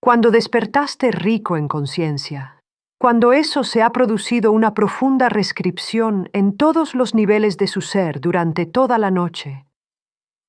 Cuando despertaste rico en conciencia, cuando eso se ha producido una profunda rescripción en todos los niveles de su ser durante toda la noche,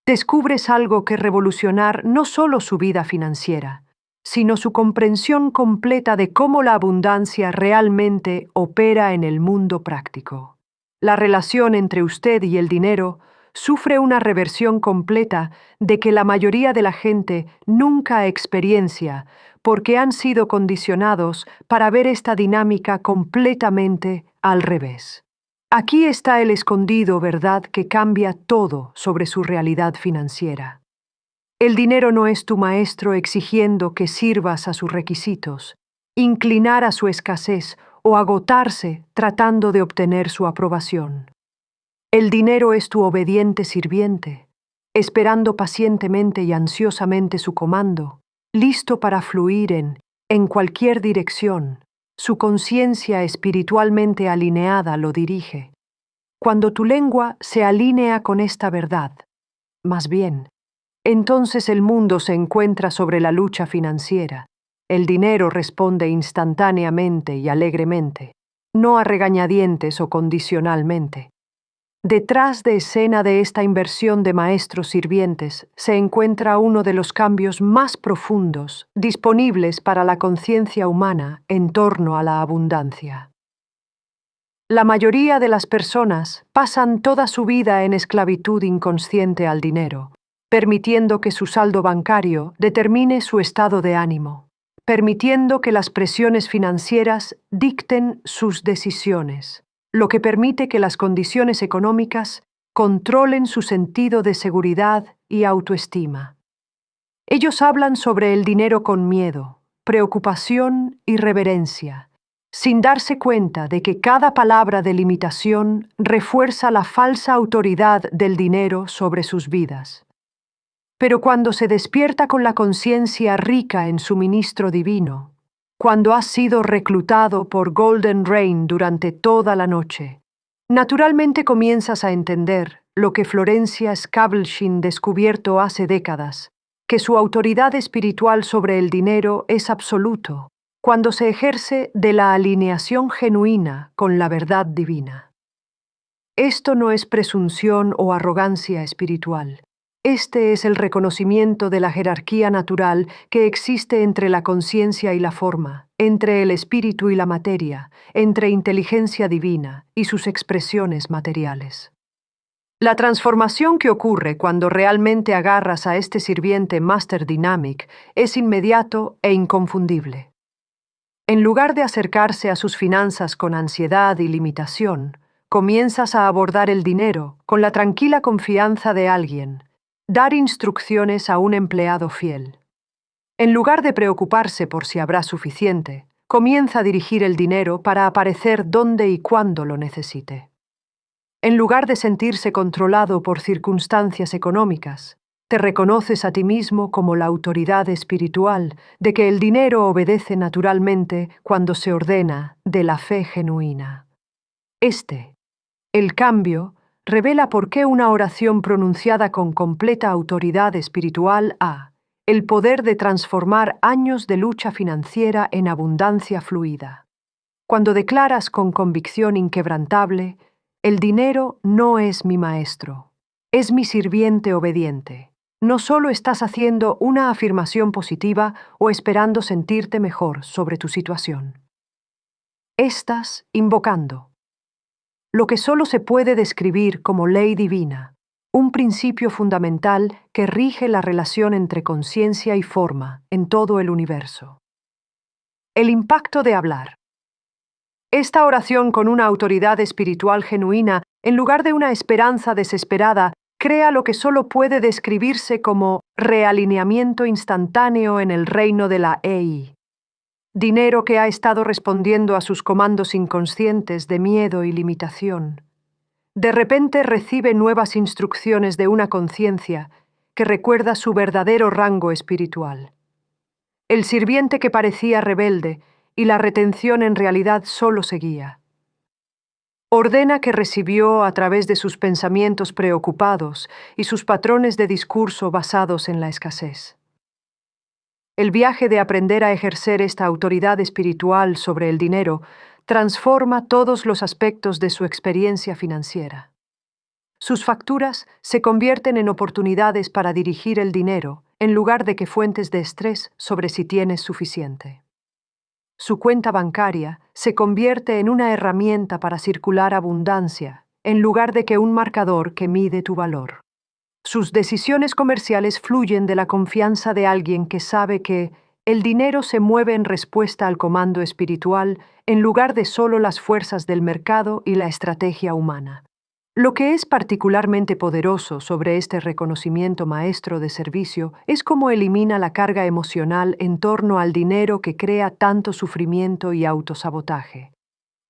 descubres algo que revolucionar no solo su vida financiera, sino su comprensión completa de cómo la abundancia realmente opera en el mundo práctico. La relación entre usted y el dinero sufre una reversión completa de que la mayoría de la gente nunca experiencia porque han sido condicionados para ver esta dinámica completamente al revés. Aquí está el escondido verdad que cambia todo sobre su realidad financiera. El dinero no es tu maestro exigiendo que sirvas a sus requisitos, inclinar a su escasez o agotarse tratando de obtener su aprobación. El dinero es tu obediente sirviente, esperando pacientemente y ansiosamente su comando, listo para fluir en cualquier dirección. Su conciencia espiritualmente alineada lo dirige. Cuando tu lengua se alinea con esta verdad, más bien, entonces el mundo se encuentra sobre la lucha financiera. El dinero responde instantáneamente y alegremente, no a regañadientes o condicionalmente. Detrás de escena de esta inversión de maestros sirvientes se encuentra uno de los cambios más profundos disponibles para la conciencia humana en torno a la abundancia. La mayoría de las personas pasan toda su vida en esclavitud inconsciente al dinero, permitiendo que su saldo bancario determine su estado de ánimo, permitiendo que las presiones financieras dicten sus decisiones, lo que permite que las condiciones económicas controlen su sentido de seguridad y autoestima. Ellos hablan sobre el dinero con miedo, preocupación y reverencia, sin darse cuenta de que cada palabra de limitación refuerza la falsa autoridad del dinero sobre sus vidas. Pero cuando se despierta con la conciencia rica en suministro divino, cuando has sido reclutado por Golden Rain durante toda la noche, naturalmente comienzas a entender lo que Florencia Scavelchin descubierto hace décadas, que su autoridad espiritual sobre el dinero es absoluto, cuando se ejerce de la alineación genuina con la verdad divina. Esto no es presunción o arrogancia espiritual. Este es el reconocimiento de la jerarquía natural que existe entre la conciencia y la forma, entre el espíritu y la materia, entre inteligencia divina y sus expresiones materiales. La transformación que ocurre cuando realmente agarras a este sirviente Master Dynamic es inmediato e inconfundible. En lugar de acercarse a sus finanzas con ansiedad y limitación, comienzas a abordar el dinero con la tranquila confianza de alguien, dar instrucciones a un empleado fiel. En lugar de preocuparse por si habrá suficiente, comienza a dirigir el dinero para aparecer donde y cuando lo necesite. En lugar de sentirse controlado por circunstancias económicas, te reconoces a ti mismo como la autoridad espiritual de que el dinero obedece naturalmente cuando se ordena de la fe genuina. El cambio, revela por qué una oración pronunciada con completa autoridad espiritual ha el poder de transformar años de lucha financiera en abundancia fluida. Cuando declaras con convicción inquebrantable, el dinero no es mi maestro, es mi sirviente obediente. No solo estás haciendo una afirmación positiva o esperando sentirte mejor sobre tu situación. Estás invocando lo que solo se puede describir como ley divina, un principio fundamental que rige la relación entre conciencia y forma en todo el universo. El impacto de hablar. Esta oración con una autoridad espiritual genuina, en lugar de una esperanza desesperada, crea lo que solo puede describirse como realineamiento instantáneo en el reino de la EI. Dinero que ha estado respondiendo a sus comandos inconscientes de miedo y limitación. De repente recibe nuevas instrucciones de una conciencia que recuerda su verdadero rango espiritual. El sirviente que parecía rebelde y la retención en realidad solo seguía. Ordena que recibió a través de sus pensamientos preocupados y sus patrones de discurso basados en la escasez. El viaje de aprender a ejercer esta autoridad espiritual sobre el dinero transforma todos los aspectos de su experiencia financiera. Sus facturas se convierten en oportunidades para dirigir el dinero, en lugar de que fuentes de estrés sobre si tienes suficiente. Su cuenta bancaria se convierte en una herramienta para circular abundancia, en lugar de que un marcador que mide tu valor. Sus decisiones comerciales fluyen de la confianza de alguien que sabe que el dinero se mueve en respuesta al comando espiritual en lugar de solo las fuerzas del mercado y la estrategia humana. Lo que es particularmente poderoso sobre este reconocimiento maestro de servicio es cómo elimina la carga emocional en torno al dinero que crea tanto sufrimiento y autosabotaje.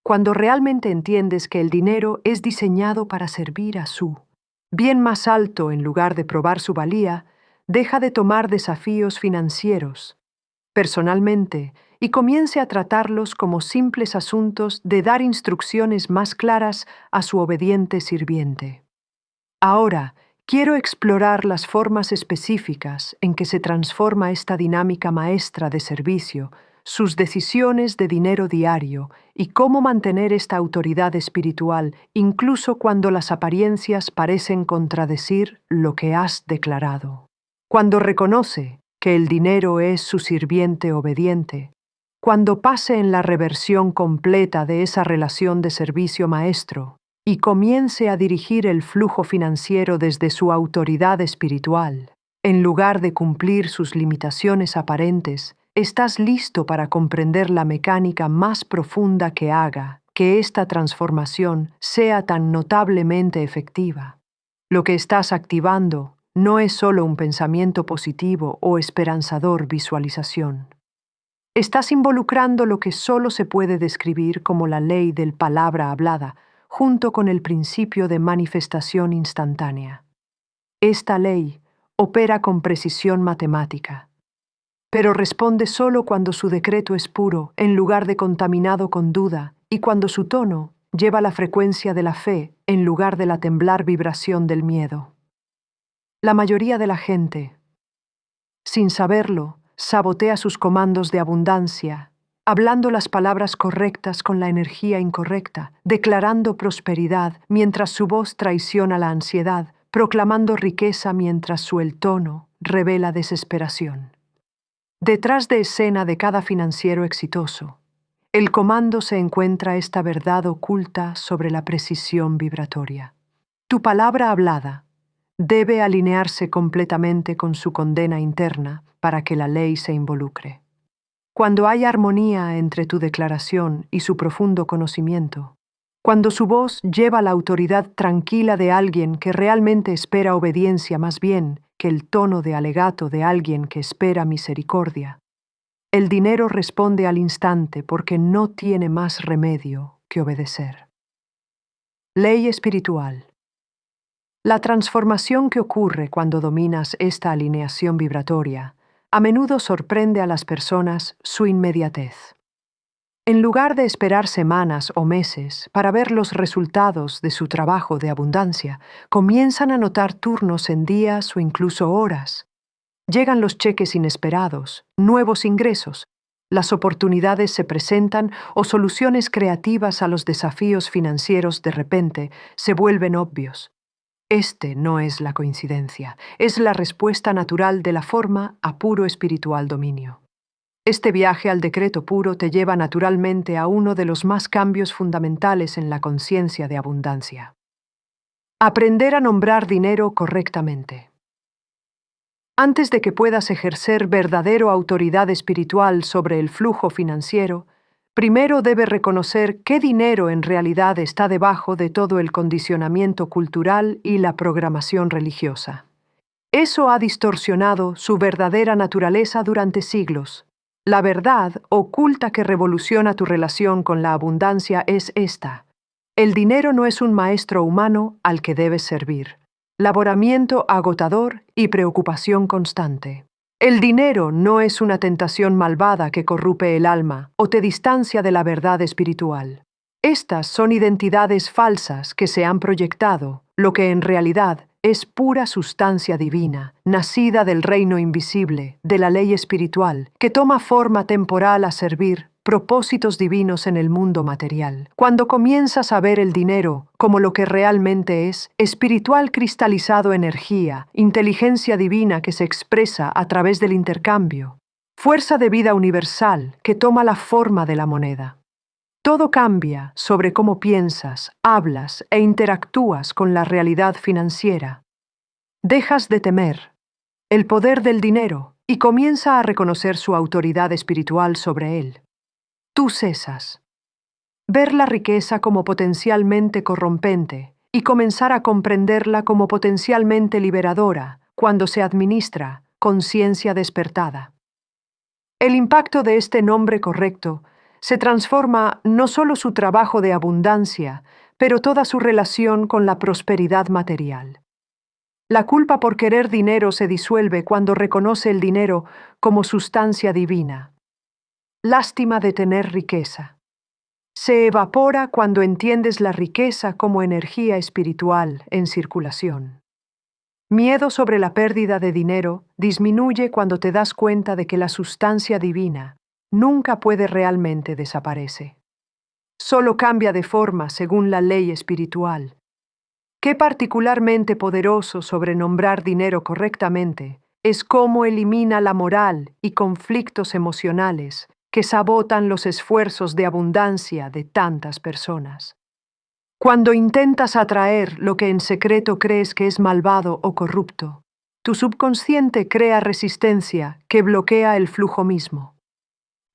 Cuando realmente entiendes que el dinero es diseñado para servir a su bien más alto en lugar de probar su valía, deja de tomar desafíos financieros personalmente y comience a tratarlos como simples asuntos de dar instrucciones más claras a su obediente sirviente. Ahora, quiero explorar las formas específicas en que se transforma esta dinámica maestra de servicio, sus decisiones de dinero diario y cómo mantener esta autoridad espiritual incluso cuando las apariencias parecen contradecir lo que has declarado. Cuando reconoce que el dinero es su sirviente obediente, cuando pase en la reversión completa de esa relación de servicio maestro y comience a dirigir el flujo financiero desde su autoridad espiritual, en lugar de cumplir sus limitaciones aparentes, estás listo para comprender la mecánica más profunda que haga que esta transformación sea tan notablemente efectiva. Lo que estás activando no es solo un pensamiento positivo o esperanzador visualización. Estás involucrando lo que solo se puede describir como la ley del palabra hablada, junto con el principio de manifestación instantánea. Esta ley opera con precisión matemática, pero responde solo cuando su decreto es puro, en lugar de contaminado con duda, y cuando su tono lleva la frecuencia de la fe, en lugar de la temblar vibración del miedo. La mayoría de la gente, sin saberlo, sabotea sus comandos de abundancia, hablando las palabras correctas con la energía incorrecta, declarando prosperidad mientras su voz traiciona la ansiedad, proclamando riqueza mientras su tono revela desesperación. Detrás de escena de cada financiero exitoso, el comando se encuentra esta verdad oculta sobre la precisión vibratoria. Tu palabra hablada debe alinearse completamente con su condena interna para que la ley se involucre. Cuando hay armonía entre tu declaración y su profundo conocimiento, cuando su voz lleva la autoridad tranquila de alguien que realmente espera obediencia más bien que el tono de alegato de alguien que espera misericordia, el dinero responde al instante porque no tiene más remedio que obedecer. Ley espiritual. La transformación que ocurre cuando dominas esta alineación vibratoria a menudo sorprende a las personas su inmediatez. En lugar de esperar semanas o meses para ver los resultados de su trabajo de abundancia, comienzan a notar turnos en días o incluso horas. Llegan los cheques inesperados, nuevos ingresos, las oportunidades se presentan o soluciones creativas a los desafíos financieros de repente se vuelven obvios. Este no es la coincidencia, es la respuesta natural de la forma a puro espiritual dominio. Este viaje al decreto puro te lleva naturalmente a uno de los más cambios fundamentales en la conciencia de abundancia. Aprender a nombrar dinero correctamente. Antes de que puedas ejercer verdadera autoridad espiritual sobre el flujo financiero, primero debes reconocer qué dinero en realidad está debajo de todo el condicionamiento cultural y la programación religiosa. Eso ha distorsionado su verdadera naturaleza durante siglos. La verdad oculta que revoluciona tu relación con la abundancia es esta: el dinero no es un maestro humano al que debes servir. Laboramiento agotador y preocupación constante. El dinero no es una tentación malvada que corrompe el alma o te distancia de la verdad espiritual. Estas son identidades falsas que se han proyectado, lo que en realidad es pura sustancia divina, nacida del reino invisible, de la ley espiritual, que toma forma temporal a servir propósitos divinos en el mundo material. Cuando comienzas a ver el dinero como lo que realmente es, espiritual cristalizado energía, inteligencia divina que se expresa a través del intercambio, fuerza de vida universal que toma la forma de la moneda. Todo cambia sobre cómo piensas, hablas e interactúas con la realidad financiera. Dejas de temer el poder del dinero y comienza a reconocer su autoridad espiritual sobre él. Tú cesas ver la riqueza como potencialmente corrompente y comenzar a comprenderla como potencialmente liberadora cuando se administra conciencia despertada. El impacto de este nombre correcto se transforma no solo su trabajo de abundancia, pero toda su relación con la prosperidad material. La culpa por querer dinero se disuelve cuando reconoce el dinero como sustancia divina. Lástima de tener riqueza. Se evapora cuando entiendes la riqueza como energía espiritual en circulación. Miedo sobre la pérdida de dinero disminuye cuando te das cuenta de que la sustancia divina nunca puede realmente desaparecer. Solo cambia de forma según la ley espiritual. Qué particularmente poderoso sobre nombrar dinero correctamente es cómo elimina la moral y conflictos emocionales que sabotan los esfuerzos de abundancia de tantas personas. Cuando intentas atraer lo que en secreto crees que es malvado o corrupto, tu subconsciente crea resistencia que bloquea el flujo mismo,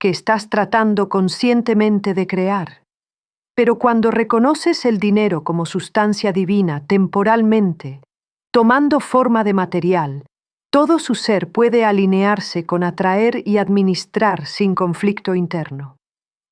que estás tratando conscientemente de crear. Pero cuando reconoces el dinero como sustancia divina temporalmente, tomando forma de material, todo su ser puede alinearse con atraer y administrar sin conflicto interno.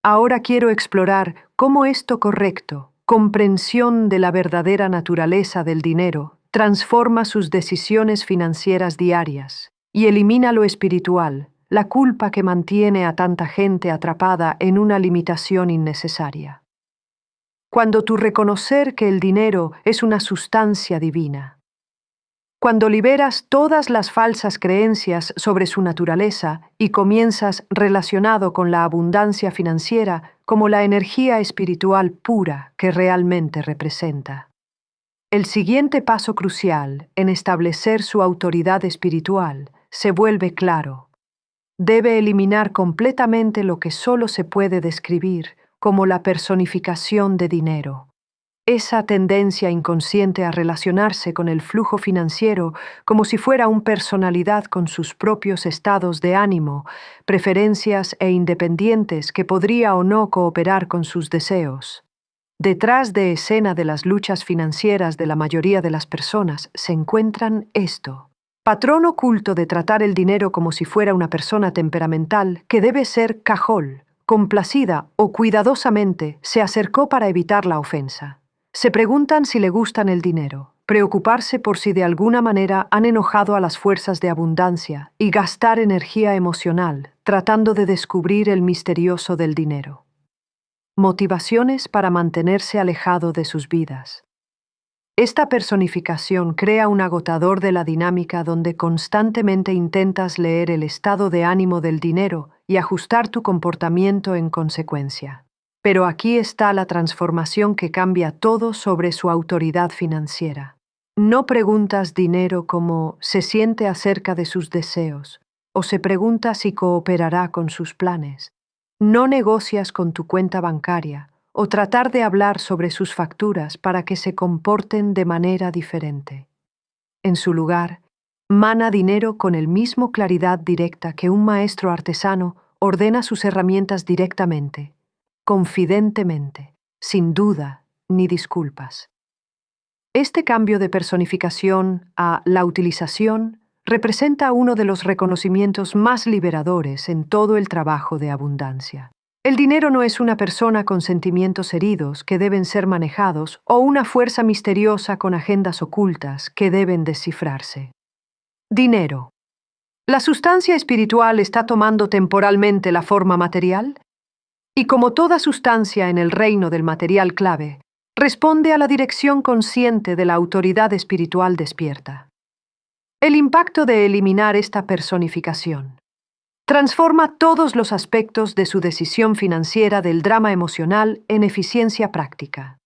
Ahora quiero explorar cómo esto correcto, comprensión de la verdadera naturaleza del dinero, transforma sus decisiones financieras diarias y elimina lo espiritual, la culpa que mantiene a tanta gente atrapada en una limitación innecesaria. Cuando tú reconocer que el dinero es una sustancia divina, cuando liberas todas las falsas creencias sobre su naturaleza y comienzas relacionado con la abundancia financiera como la energía espiritual pura que realmente representa. El siguiente paso crucial en establecer su autoridad espiritual se vuelve claro. Debe eliminar completamente lo que solo se puede describir como la personificación de dinero. Esa tendencia inconsciente a relacionarse con el flujo financiero como si fuera una personalidad con sus propios estados de ánimo, preferencias e independientes que podría o no cooperar con sus deseos. Detrás de escena de las luchas financieras de la mayoría de las personas se encuentran esto. Patrón oculto de tratar el dinero como si fuera una persona temperamental que debe ser cajol, complacida o cuidadosamente se acercó para evitar la ofensa. Se preguntan si le gustan el dinero, preocuparse por si de alguna manera han enojado a las fuerzas de abundancia y gastar energía emocional tratando de descubrir el misterioso del dinero. Motivaciones para mantenerse alejado de sus vidas. Esta personificación crea un agotador de la dinámica donde constantemente intentas leer el estado de ánimo del dinero y ajustar tu comportamiento en consecuencia. Pero aquí está la transformación que cambia todo sobre su autoridad financiera. No preguntas dinero como se siente acerca de sus deseos o se pregunta si cooperará con sus planes. No negocias con tu cuenta bancaria o tratar de hablar sobre sus facturas para que se comporten de manera diferente. En su lugar, mana dinero con el mismo claridad directa que un maestro artesano ordena sus herramientas directamente, confidentemente, sin duda ni disculpas. Este cambio de personificación a la utilización representa uno de los reconocimientos más liberadores en todo el trabajo de abundancia. El dinero no es una persona con sentimientos heridos que deben ser manejados o una fuerza misteriosa con agendas ocultas que deben descifrarse. Dinero. ¿La sustancia espiritual está tomando temporalmente la forma material? Y como toda sustancia en el reino del material clave, Responde a la dirección consciente de la autoridad espiritual despierta. El impacto de eliminar esta personificación. Transforma todos los aspectos de su decisión financiera del drama emocional en eficiencia práctica.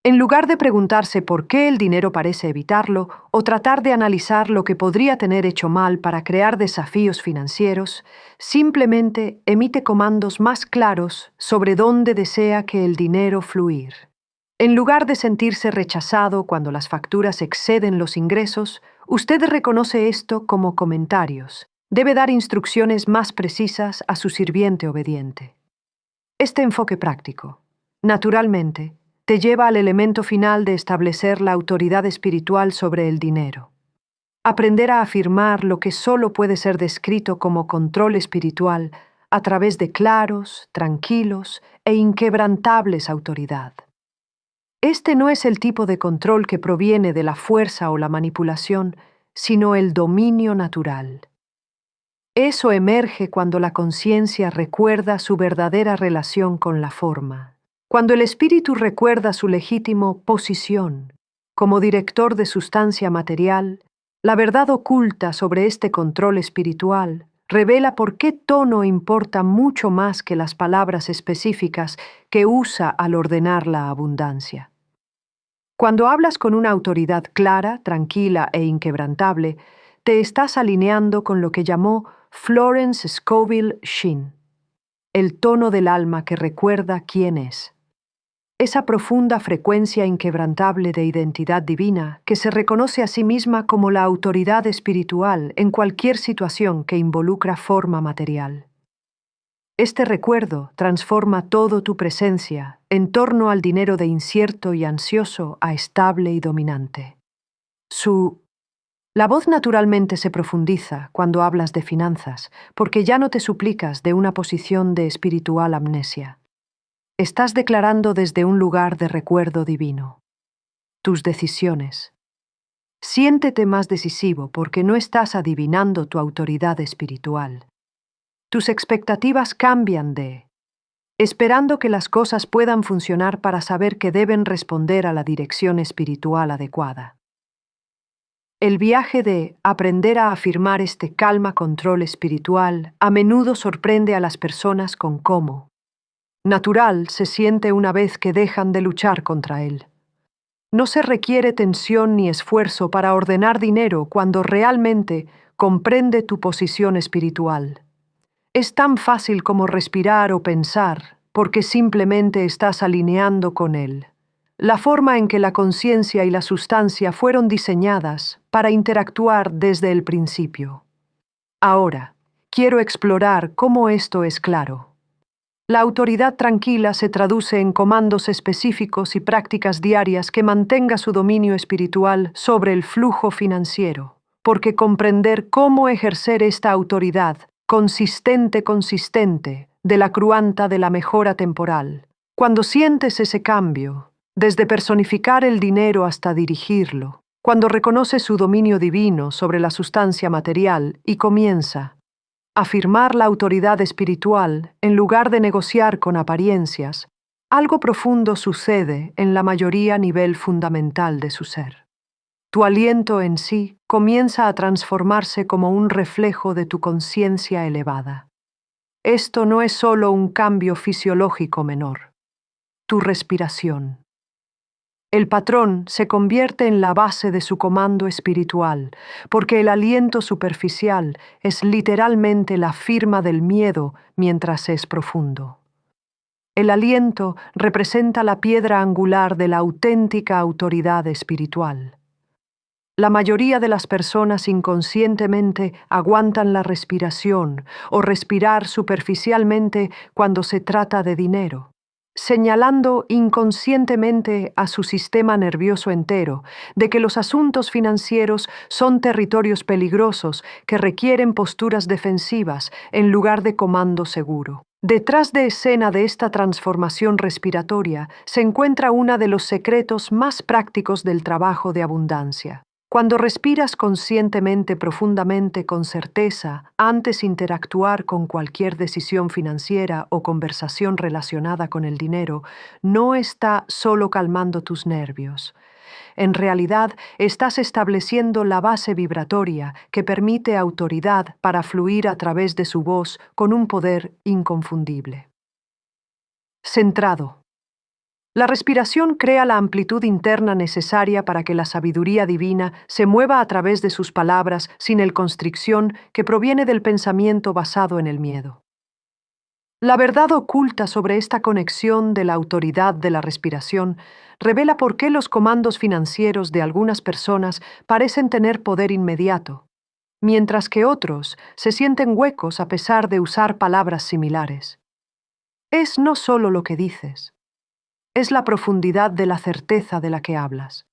En lugar de preguntarse por qué el dinero parece evitarlo o tratar de analizar lo que podría tener hecho mal para crear desafíos financieros, simplemente emite comandos más claros sobre dónde desea que el dinero fluir. En lugar de sentirse rechazado cuando las facturas exceden los ingresos, usted reconoce esto como comentarios. Debe dar instrucciones más precisas a su sirviente obediente. Este enfoque práctico, naturalmente, te lleva al elemento final de establecer la autoridad espiritual sobre el dinero. Aprender a afirmar lo que solo puede ser descrito como control espiritual a través de claros, tranquilos e inquebrantables autoridad. Este no es el tipo de control que proviene de la fuerza o la manipulación, sino el dominio natural. Eso emerge cuando la conciencia recuerda su verdadera relación con la forma. Cuando el espíritu recuerda su legítimo posición como director de sustancia material, la verdad oculta sobre este control espiritual revela por qué tono importa mucho más que las palabras específicas que usa al ordenar la abundancia. Cuando hablas con una autoridad clara, tranquila e inquebrantable, te estás alineando con lo que llamó Florence Scovel Shinn, el tono del alma que recuerda quién es. Esa profunda frecuencia inquebrantable de identidad divina que se reconoce a sí misma como la autoridad espiritual en cualquier situación que involucra forma material. Este recuerdo transforma todo tu presencia en torno al dinero de incierto y ansioso a estable y dominante. La voz naturalmente se profundiza cuando hablas de finanzas, porque ya no te suplicas de una posición de espiritual amnesia. Estás declarando desde un lugar de recuerdo divino. Tus decisiones. Siéntete más decisivo porque no estás adivinando tu autoridad espiritual. Tus expectativas cambian de esperando que las cosas puedan funcionar para saber que deben responder a la dirección espiritual adecuada. El viaje de aprender a afirmar este calma control espiritual a menudo sorprende a las personas con cómo natural se siente una vez que dejan de luchar contra él. No se requiere tensión ni esfuerzo para ordenar dinero cuando realmente comprende tu posición espiritual. Es tan fácil como respirar o pensar, porque simplemente estás alineando con él. La forma en que la conciencia y la sustancia fueron diseñadas para interactuar desde el principio. Ahora, quiero explorar cómo esto es claro. La autoridad tranquila se traduce en comandos específicos y prácticas diarias que mantenga su dominio espiritual sobre el flujo financiero, porque comprender cómo ejercer esta autoridad consistente de la cruanta de la mejora temporal. Cuando sientes ese cambio, desde personificar el dinero hasta dirigirlo, cuando reconoces su dominio divino sobre la sustancia material y comienza afirmar la autoridad espiritual en lugar de negociar con apariencias, algo profundo sucede en la mayoría a nivel fundamental de su ser. Tu aliento en sí comienza a transformarse como un reflejo de tu conciencia elevada. Esto no es solo un cambio fisiológico menor. Tu respiración. El patrón se convierte en la base de su comando espiritual, porque el aliento superficial es literalmente la firma del miedo mientras es profundo. El aliento representa la piedra angular de la auténtica autoridad espiritual. La mayoría de las personas inconscientemente aguantan la respiración o respirar superficialmente cuando se trata de dinero, señalando inconscientemente a su sistema nervioso entero de que los asuntos financieros son territorios peligrosos que requieren posturas defensivas en lugar de comando seguro. Detrás de escena de esta transformación respiratoria se encuentra uno de los secretos más prácticos del trabajo de abundancia. Cuando respiras conscientemente, profundamente, con certeza, antes de interactuar con cualquier decisión financiera o conversación relacionada con el dinero, no está solo calmando tus nervios. En realidad, estás estableciendo la base vibratoria que permite autoridad para fluir a través de su voz con un poder inconfundible. Centrado. La respiración crea la amplitud interna necesaria para que la sabiduría divina se mueva a través de sus palabras sin el constricción que proviene del pensamiento basado en el miedo. La verdad oculta sobre esta conexión de la autoridad de la respiración revela por qué los comandos financieros de algunas personas parecen tener poder inmediato, mientras que otros se sienten huecos a pesar de usar palabras similares. Es no solo lo que dices, es la profundidad de la certeza de la que hablas,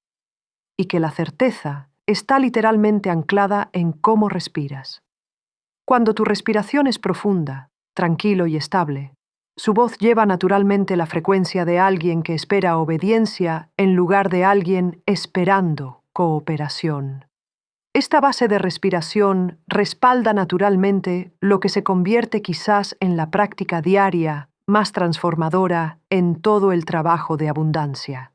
y que la certeza está literalmente anclada en cómo respiras. Cuando tu respiración es profunda, tranquilo y estable, su voz lleva naturalmente la frecuencia de alguien que espera obediencia en lugar de alguien esperando cooperación. Esta base de respiración respalda naturalmente lo que se convierte quizás en la práctica diaria más transformadora en todo el trabajo de abundancia.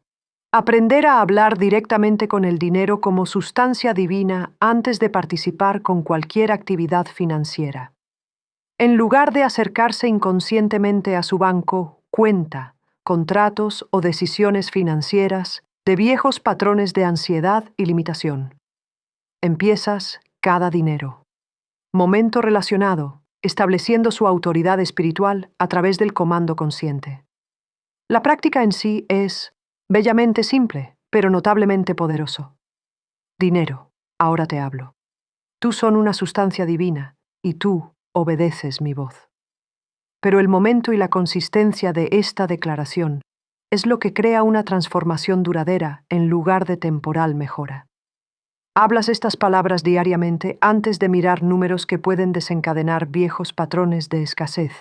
Aprender a hablar directamente con el dinero como sustancia divina antes de participar con cualquier actividad financiera. En lugar de acercarse inconscientemente a su banco, cuenta, contratos o decisiones financieras de viejos patrones de ansiedad y limitación. Empiezas cada dinero. Momento relacionado, estableciendo su autoridad espiritual a través del comando consciente. La práctica en sí es bellamente simple, pero notablemente poderoso. Dinero, ahora te hablo. Tú son una sustancia divina, y tú obedeces mi voz. Pero el momento y la consistencia de esta declaración es lo que crea una transformación duradera en lugar de temporal mejora. Hablas estas palabras diariamente antes de mirar números que pueden desencadenar viejos patrones de escasez.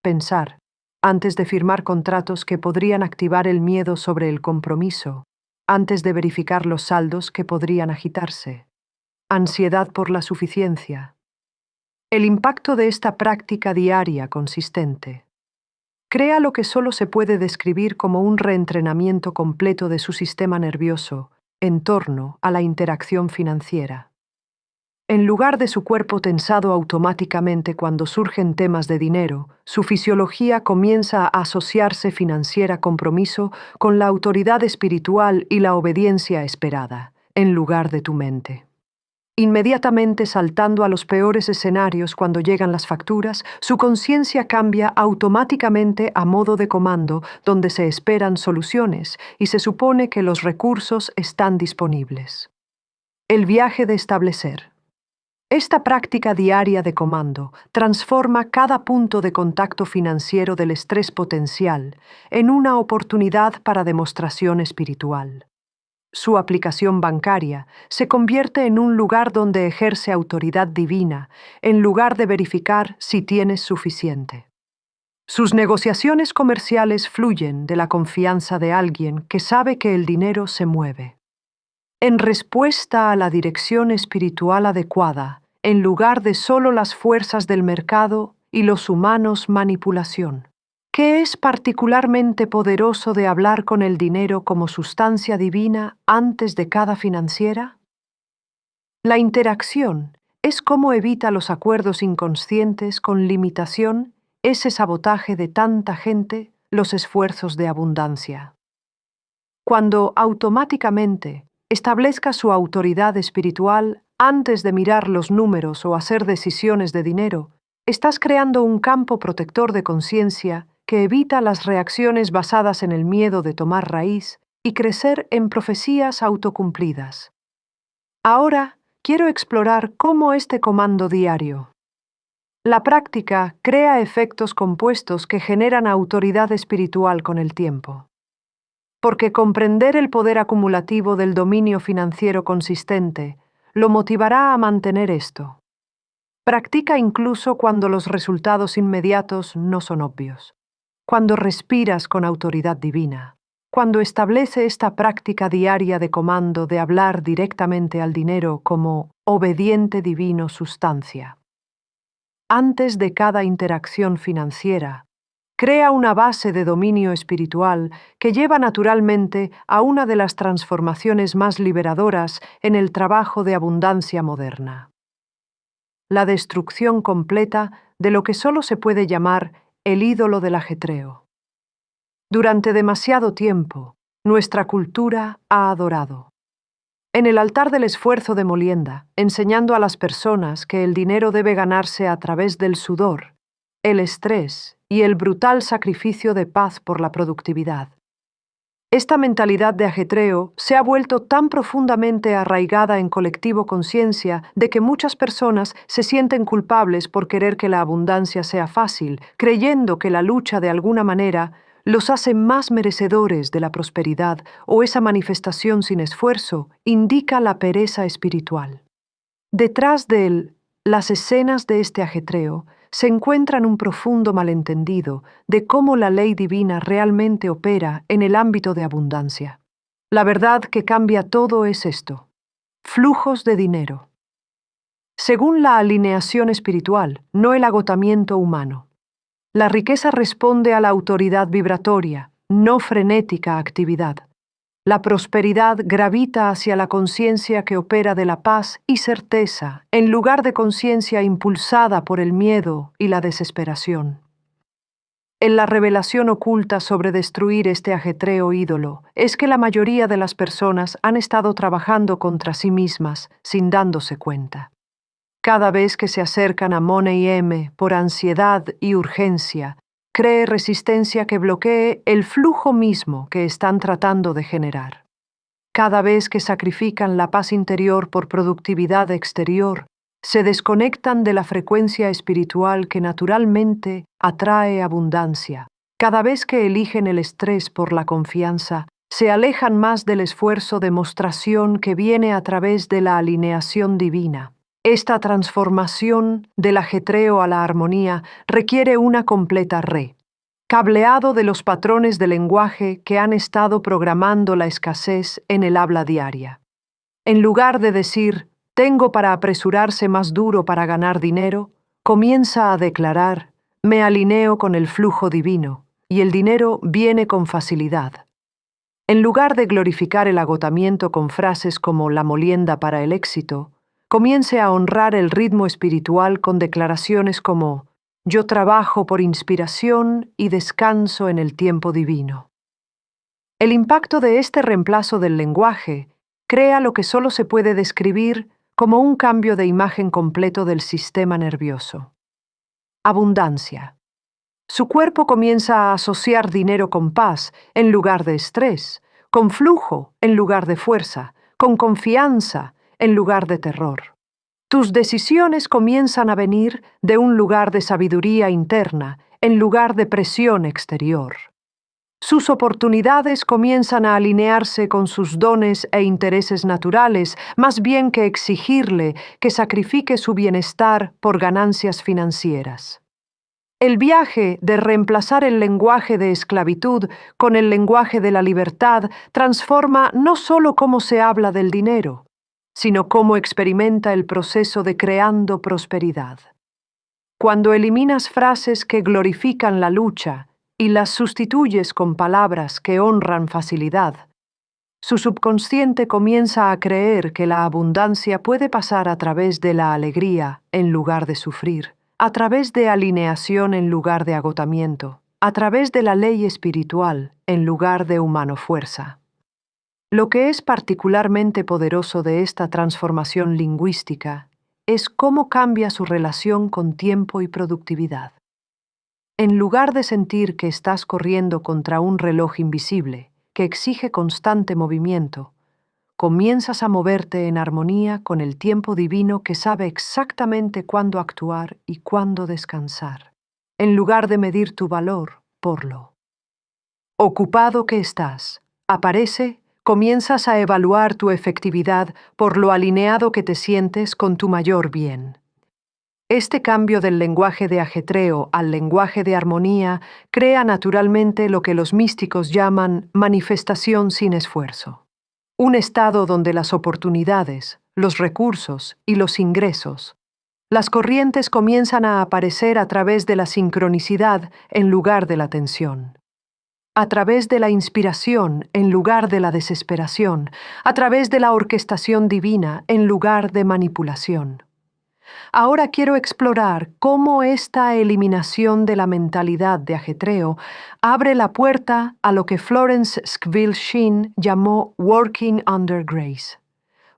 Pensar, antes de firmar contratos que podrían activar el miedo sobre el compromiso, antes de verificar los saldos que podrían agitarse. Ansiedad por la suficiencia. El impacto de esta práctica diaria consistente crea lo que solo se puede describir como un reentrenamiento completo de su sistema nervioso en torno a la interacción financiera. En lugar de su cuerpo tensado automáticamente cuando surgen temas de dinero, su fisiología comienza a asociarse financiera compromiso con la autoridad espiritual y la obediencia esperada, en lugar de tu mente. Inmediatamente saltando a los peores escenarios cuando llegan las facturas, su conciencia cambia automáticamente a modo de comando donde se esperan soluciones y se supone que los recursos están disponibles. El viaje de establecer. Esta práctica diaria de comando transforma cada punto de contacto financiero del estrés potencial en una oportunidad para demostración espiritual. Su aplicación bancaria se convierte en un lugar donde ejerce autoridad divina, en lugar de verificar si tienes suficiente. Sus negociaciones comerciales fluyen de la confianza de alguien que sabe que el dinero se mueve. En respuesta a la dirección espiritual adecuada, en lugar de solo las fuerzas del mercado y los humanos manipulación. ¿Qué es particularmente poderoso de hablar con el dinero como sustancia divina antes de cada financiera? La interacción es cómo evita los acuerdos inconscientes con limitación, ese sabotaje de tanta gente, los esfuerzos de abundancia. Cuando automáticamente establezca su autoridad espiritual antes de mirar los números o hacer decisiones de dinero, estás creando un campo protector de conciencia que evita las reacciones basadas en el miedo de tomar raíz y crecer en profecías autocumplidas. Ahora quiero explorar cómo este comando diario. La práctica crea efectos compuestos que generan autoridad espiritual con el tiempo. Porque comprender el poder acumulativo del dominio financiero consistente lo motivará a mantener esto. Practica incluso cuando los resultados inmediatos no son obvios. Cuando respiras con autoridad divina, cuando establece esta práctica diaria de comando de hablar directamente al dinero como obediente divino sustancia. Antes de cada interacción financiera, crea una base de dominio espiritual que lleva naturalmente a una de las transformaciones más liberadoras en el trabajo de abundancia moderna: la destrucción completa de lo que solo se puede llamar el ídolo del ajetreo. Durante demasiado tiempo, nuestra cultura ha adorado, en el altar del esfuerzo de molienda, enseñando a las personas que el dinero debe ganarse a través del sudor, el estrés y el brutal sacrificio de paz por la productividad. Esta mentalidad de ajetreo se ha vuelto tan profundamente arraigada en colectivo conciencia de que muchas personas se sienten culpables por querer que la abundancia sea fácil, creyendo que la lucha de alguna manera los hace más merecedores de la prosperidad, o esa manifestación sin esfuerzo indica la pereza espiritual. Detrás de las escenas de este ajetreo se encuentran un profundo malentendido de cómo la ley divina realmente opera en el ámbito de abundancia. La verdad que cambia todo es esto: flujos de dinero. Según la alineación espiritual, no el agotamiento humano. La riqueza responde a la autoridad vibratoria, no frenética actividad. La prosperidad gravita hacia la conciencia que opera de la paz y certeza, en lugar de conciencia impulsada por el miedo y la desesperación. En la revelación oculta sobre destruir este ajetreo ídolo es que la mayoría de las personas han estado trabajando contra sí mismas sin dándose cuenta. Cada vez que se acercan a Money M por ansiedad y urgencia, cree resistencia que bloquee el flujo mismo que están tratando de generar. Cada vez que sacrifican la paz interior por productividad exterior, se desconectan de la frecuencia espiritual que naturalmente atrae abundancia. Cada vez que eligen el estrés por la confianza, se alejan más del esfuerzo de mostración que viene a través de la alineación divina. Esta transformación del ajetreo a la armonía requiere una completa cableado de los patrones de lenguaje que han estado programando la escasez en el habla diaria. En lugar de decir, tengo para apresurarse más duro para ganar dinero, comienza a declarar, me alineo con el flujo divino, y el dinero viene con facilidad. En lugar de glorificar el agotamiento con frases como la molienda para el éxito, comience a honrar el ritmo espiritual con declaraciones como: yo trabajo por inspiración y descanso en el tiempo divino. El impacto de este reemplazo del lenguaje crea lo que solo se puede describir como un cambio de imagen completo del sistema nervioso. Abundancia. Su cuerpo comienza a asociar dinero con paz en lugar de estrés, con flujo en lugar de fuerza, con confianza en lugar de terror. Tus decisiones comienzan a venir de un lugar de sabiduría interna en lugar de presión exterior. Sus oportunidades comienzan a alinearse con sus dones e intereses naturales, más bien que exigirle que sacrifique su bienestar por ganancias financieras. El viaje de reemplazar el lenguaje de esclavitud con el lenguaje de la libertad transforma no solo cómo se habla del dinero, sino cómo experimenta el proceso de creando prosperidad. Cuando eliminas frases que glorifican la lucha y las sustituyes con palabras que honran facilidad, su subconsciente comienza a creer que la abundancia puede pasar a través de la alegría en lugar de sufrir, a través de alineación en lugar de agotamiento, a través de la ley espiritual en lugar de humano fuerza. Lo que es particularmente poderoso de esta transformación lingüística es cómo cambia su relación con tiempo y productividad. En lugar de sentir que estás corriendo contra un reloj invisible que exige constante movimiento, comienzas a moverte en armonía con el tiempo divino que sabe exactamente cuándo actuar y cuándo descansar, en lugar de medir tu valor por lo ocupado que estás. Comienzas a evaluar tu efectividad por lo alineado que te sientes con tu mayor bien. Este cambio del lenguaje de ajetreo al lenguaje de armonía crea naturalmente lo que los místicos llaman manifestación sin esfuerzo. Un estado donde las oportunidades, los recursos y los ingresos, las corrientes comienzan a aparecer a través de la sincronicidad en lugar de la tensión, a través de la inspiración en lugar de la desesperación, a través de la orquestación divina en lugar de manipulación. Ahora quiero explorar cómo esta eliminación de la mentalidad de ajetreo abre la puerta a lo que Florence Scovel Shinn llamó Working Under Grace.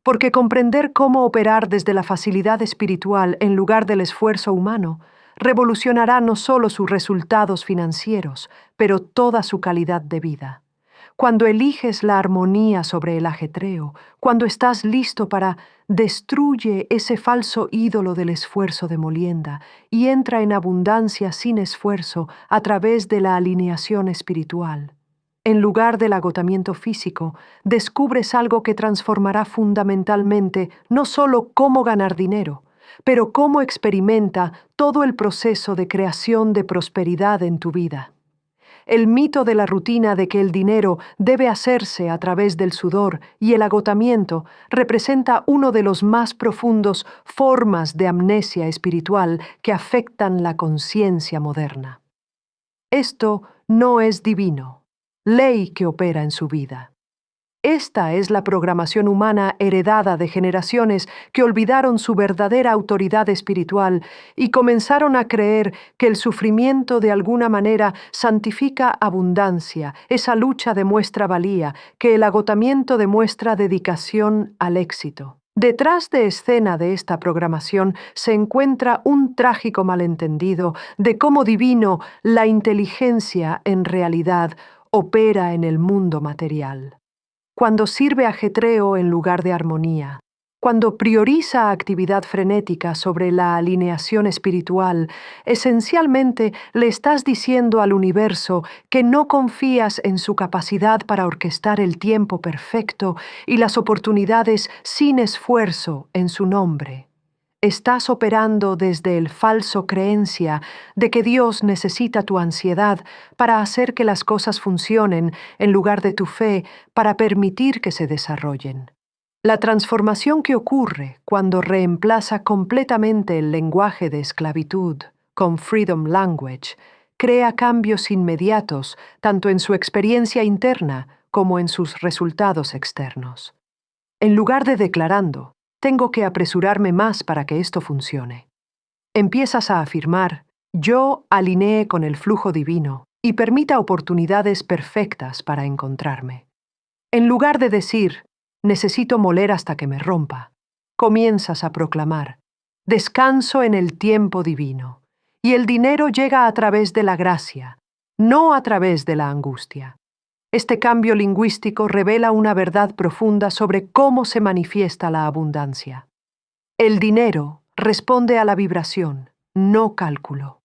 Porque comprender cómo operar desde la facilidad espiritual en lugar del esfuerzo humano revolucionará no solo sus resultados financieros, pero toda su calidad de vida. Cuando eliges la armonía sobre el ajetreo, cuando estás listo para destruye ese falso ídolo del esfuerzo de molienda y entra en abundancia sin esfuerzo a través de la alineación espiritual. En lugar del agotamiento físico, descubres algo que transformará fundamentalmente no solo cómo ganar dinero, pero cómo experimenta todo el proceso de creación de prosperidad en tu vida. El mito de la rutina de que el dinero debe hacerse a través del sudor y el agotamiento representa uno de los más profundos formas de amnesia espiritual que afectan la conciencia moderna. Esto no es divino, ley que opera en su vida. Esta es la programación humana heredada de generaciones que olvidaron su verdadera autoridad espiritual y comenzaron a creer que el sufrimiento de alguna manera santifica abundancia, esa lucha demuestra valía, que el agotamiento demuestra dedicación al éxito. Detrás de escena de esta programación se encuentra un trágico malentendido de cómo divino la inteligencia en realidad opera en el mundo material. Cuando sirve ajetreo en lugar de armonía, cuando prioriza actividad frenética sobre la alineación espiritual, esencialmente le estás diciendo al universo que no confías en su capacidad para orquestar el tiempo perfecto y las oportunidades sin esfuerzo en su nombre. Estás operando desde el falso creencia de que Dios necesita tu ansiedad para hacer que las cosas funcionen en lugar de tu fe para permitir que se desarrollen. La transformación que ocurre cuando reemplaza completamente el lenguaje de esclavitud con Freedom Language crea cambios inmediatos tanto en su experiencia interna como en sus resultados externos. En lugar de declarando, tengo que apresurarme más para que esto funcione. Empiezas a afirmar, yo alineé con el flujo divino y permita oportunidades perfectas para encontrarme. En lugar de decir, necesito moler hasta que me rompa, comienzas a proclamar, descanso en el tiempo divino, y el dinero llega a través de la gracia, no a través de la angustia. Este cambio lingüístico revela una verdad profunda sobre cómo se manifiesta la abundancia. El dinero responde a la vibración, no cálculo.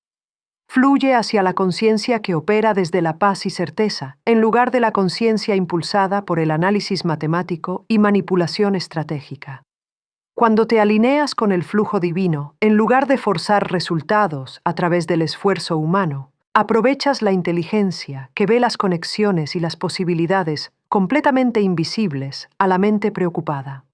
Fluye hacia la conciencia que opera desde la paz y certeza, en lugar de la conciencia impulsada por el análisis matemático y manipulación estratégica. Cuando te alineas con el flujo divino, en lugar de forzar resultados a través del esfuerzo humano, aprovechas la inteligencia que ve las conexiones y las posibilidades completamente invisibles a la mente preocupada.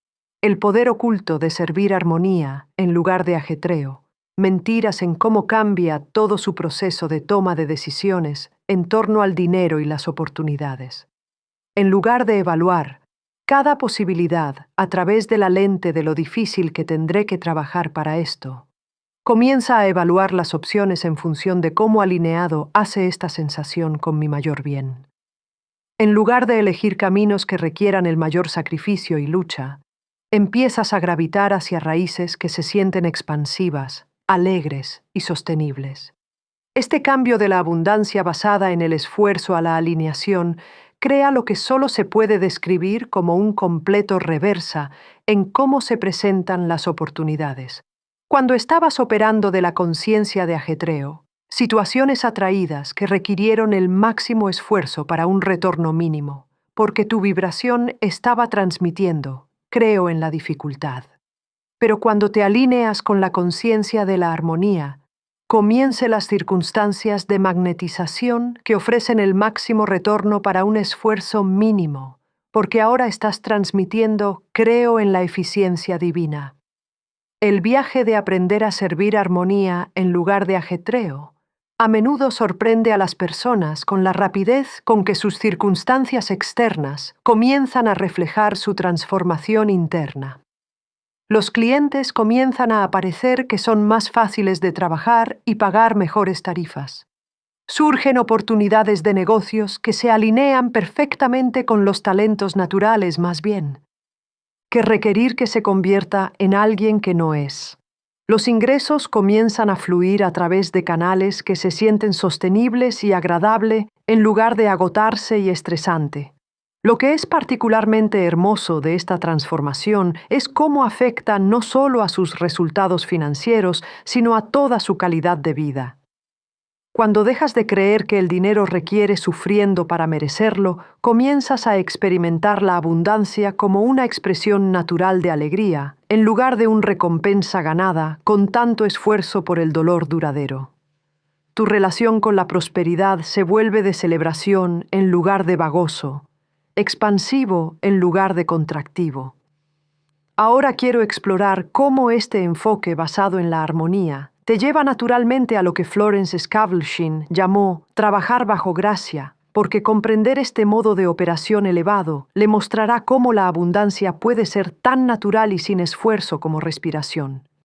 El poder oculto de servir armonía en lugar de ajetreo, mentiras en cómo cambia todo su proceso de toma de decisiones en torno al dinero y las oportunidades. En lugar de evaluar cada posibilidad a través de la lente de lo difícil que tendré que trabajar para esto, comienza a evaluar las opciones en función de cómo alineado hace esta sensación con mi mayor bien. En lugar de elegir caminos que requieran el mayor sacrificio y lucha, empiezas a gravitar hacia raíces que se sienten expansivas, alegres y sostenibles. Este cambio de la abundancia basada en el esfuerzo a la alineación crea lo que solo se puede describir como un completo reversa en cómo se presentan las oportunidades. Cuando estabas operando de la conciencia de ajetreo, situaciones atraídas que requirieron el máximo esfuerzo para un retorno mínimo, porque tu vibración estaba transmitiendo, creo en la dificultad. Pero cuando te alineas con la conciencia de la armonía, comience las circunstancias de magnetización que ofrecen el máximo retorno para un esfuerzo mínimo, porque ahora estás transmitiendo creo en la eficiencia divina. El viaje de aprender a servir armonía en lugar de ajetreo a menudo sorprende a las personas con la rapidez con que sus circunstancias externas comienzan a reflejar su transformación interna. Los clientes comienzan a aparecer que son más fáciles de trabajar y pagar mejores tarifas. Surgen oportunidades de negocios que se alinean perfectamente con los talentos naturales más bien, que requerir que se convierta en alguien que no es. Los ingresos comienzan a fluir a través de canales que se sienten sostenibles y agradable en lugar de agotarse y estresante. Lo que es particularmente hermoso de esta transformación es cómo afecta no solo a sus resultados financieros, sino a toda su calidad de vida. Cuando dejas de creer que el dinero requiere sufriendo para merecerlo, comienzas a experimentar la abundancia como una expresión natural de alegría, en lugar de una recompensa ganada con tanto esfuerzo por el dolor duradero. Tu relación con la prosperidad se vuelve de celebración en lugar de vagoso, expansivo en lugar de contractivo. Ahora quiero explorar cómo este enfoque basado en la armonía te lleva naturalmente a lo que Florence Scovel-Shinn llamó trabajar bajo gracia, porque comprender este modo de operación elevado le mostrará cómo la abundancia puede ser tan natural y sin esfuerzo como respiración.